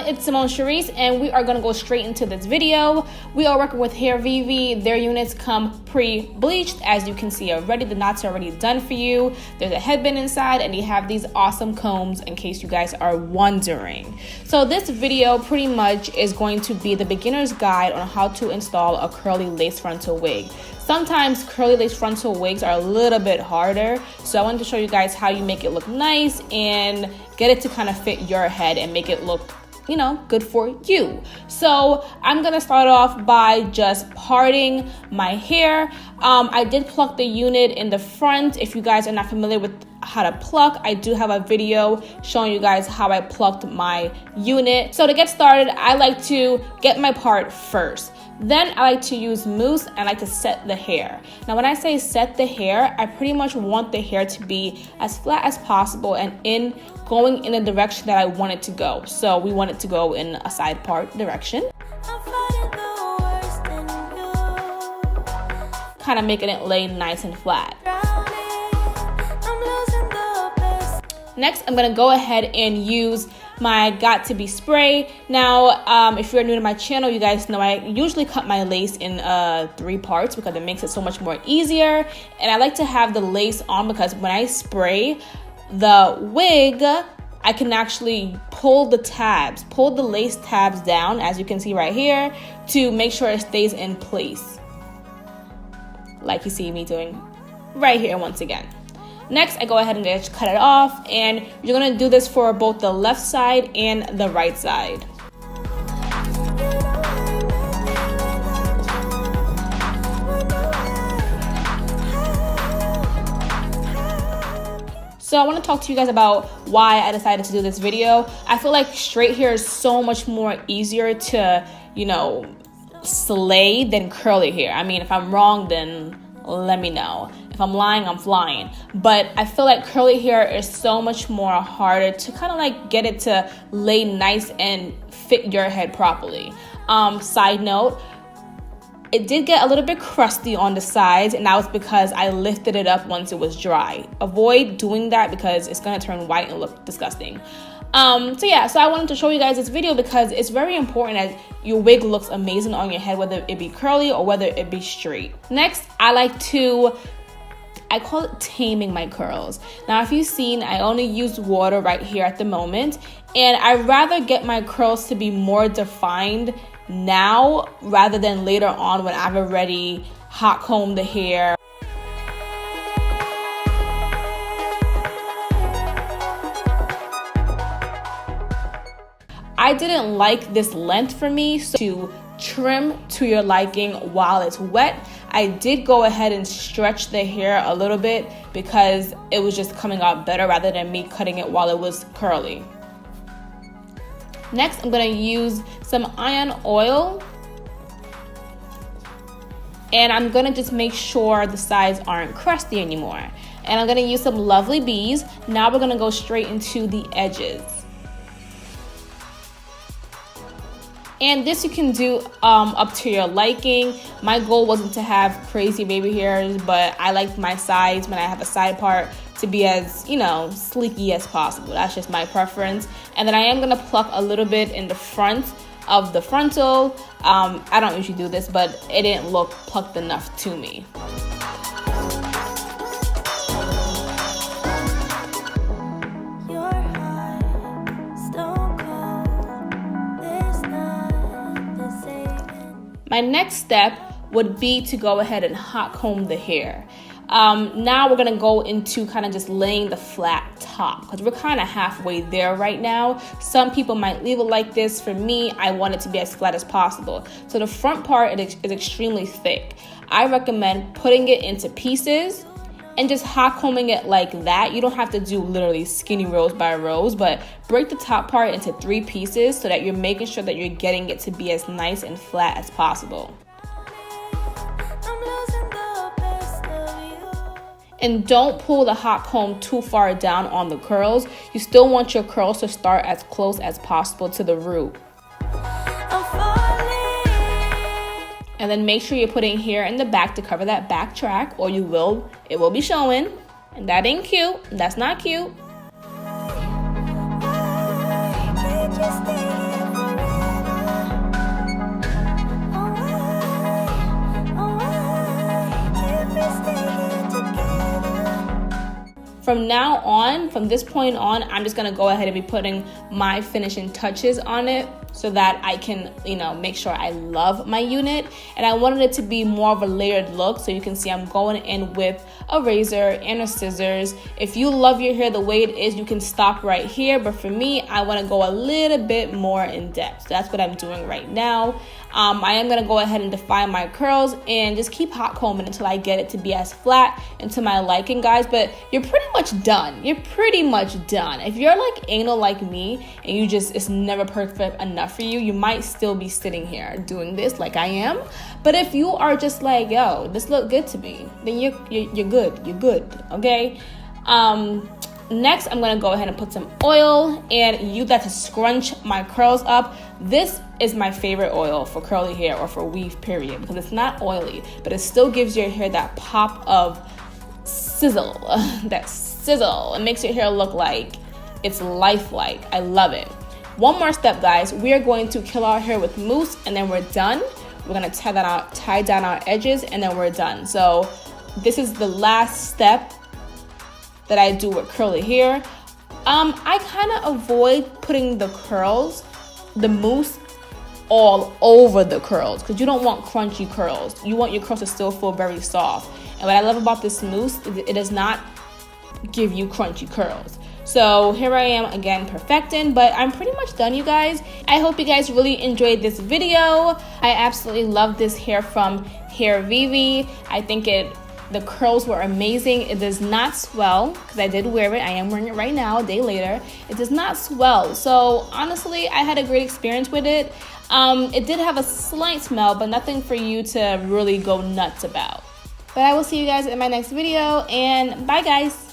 it's SIMONESHARICE, and we are going to go straight into this video. We are working with HAIRVIVI. Their units come pre-bleached. As you can see already, the knots are already done for you. There's a headband inside, and you have these awesome combs in case you guys are wondering. So this video pretty much is going to be the beginner's guide on how to install a curly lace frontal wig. Sometimes curly lace frontal wigs are a little bit harder, so I wanted to show you guys how you make it look nice and get it to kind of fit your head and make it look, you know, good for you. So I'm gonna start off by just parting my hair. I did pluck the unit in the front. If you guys are not familiar with how to pluck, I do have a video showing you guys how I plucked my unit. So to get started, I like to get my part first. Then I like to use mousse and I like to set the hair. Now when I say set the hair, I pretty much want the hair to be as flat as possible and going in the direction that I want it to go. So we want it to go in a side part direction. Kind of making it lay nice and flat. Next, I'm gonna go ahead and use my Got To Be spray. Now, if you're new to my channel, you guys know I usually cut my lace in 3 parts because it makes it so much more easier. And I like to have the lace on because when I spray the wig, I can actually pull the lace tabs down, as you can see right here, to make sure it stays in place. Like you see me doing right here once again. Next, I go ahead and just cut it off, and you're gonna do this for both the left side and the right side. So I want to talk to you guys about why I decided to do this video. I feel like straight hair is so much more easier to, you know, slay than curly hair. I mean, if I'm wrong, then let me know. If I'm lying, I'm flying. But I feel like curly hair is so much more harder to kind of like get it to lay nice and fit your head properly. Side note, it did get a little bit crusty on the sides, and that was because I lifted it up once it was dry. Avoid doing that because it's gonna turn white and look disgusting. So I wanted to show you guys this video because it's very important that your wig looks amazing on your head, whether it be curly or whether it be straight. Next, I call it taming my curls. Now, if you've seen, I only use water right here at the moment, and I'd rather get my curls to be more defined now rather than later on when I've already hot combed the hair. I didn't like this length for me, so to trim to your liking while it's wet, I did go ahead and stretch the hair a little bit because it was just coming out better rather than me cutting it while it was curly. Next, I'm gonna use some iron oil, and I'm gonna just make sure the sides aren't crusty anymore. And I'm gonna use some lovely bees. Now we're gonna go straight into the edges. And this you can do up to your liking. My goal wasn't to have crazy baby hairs, but I like my sides when I have a side part to be as, you know, sleeky as possible. That's just my preference. And then I am gonna pluck a little bit in the front of the frontal. I don't usually do this, but it didn't look plucked enough to me. My next step would be to go ahead and hot comb the hair. Now we're gonna go into kind of just laying the flat top because we're kind of halfway there right now. Some people might leave it like this. For me, I want it to be as flat as possible. So the front part is extremely thick. I recommend putting it into pieces and just hot combing it like that. You don't have to do literally skinny rows by rows, but break the top part into 3 pieces so that you're making sure that you're getting it to be as nice and flat as possible. And don't pull the hot comb too far down on the curls. You still want your curls to start as close as possible to the root. And then make sure you're putting hair in the back to cover that back track, or it will be showing. And that ain't cute. That's not cute. From now on, from this point on, I'm just gonna go ahead and be putting my finishing touches on it so that I can, you know, make sure I love my unit. And I wanted it to be more of a layered look, so you can see I'm going in with a razor and a scissors. If you love your hair the way it is, you can stop right here, but for me, I want to go a little bit more in depth. So that's what I'm doing right now. I am going to go ahead and define my curls and just keep hot combing until I get it to be as flat and to my liking, guys. But you're pretty much done. You're pretty much done. If you're like anal like me and you just, it's never perfect enough for you, you might still be sitting here doing this like I am. But if you are just like, yo, this look good to me, then you're good. You're good, okay? Next, I'm gonna go ahead and put some oil and use that to scrunch my curls up. This is my favorite oil for curly hair or for weave, period, because it's not oily, but it still gives your hair that pop of sizzle, that sizzle. It makes your hair look like it's lifelike. I love it. One more step, guys. We are going to kill our hair with mousse, and then we're done. We're gonna tie down our edges, and then we're done. So this is the last step that I do with curly hair. I kind of avoid putting the curls, the mousse, all over the curls because you don't want crunchy curls. You want your curls to still feel very soft. And what I love about this mousse is it does not give you crunchy curls. So here I am again perfecting, but I'm pretty much done, you guys. I hope you guys really enjoyed this video. I absolutely love this hair from HAIRVIVI. I think the curls were amazing. It does not swell because I did wear it. I am wearing it right now, a day later. It does not swell. So honestly, I had a great experience with it. It did have a slight smell, but nothing for you to really go nuts about. But I will see you guys in my next video, and bye guys.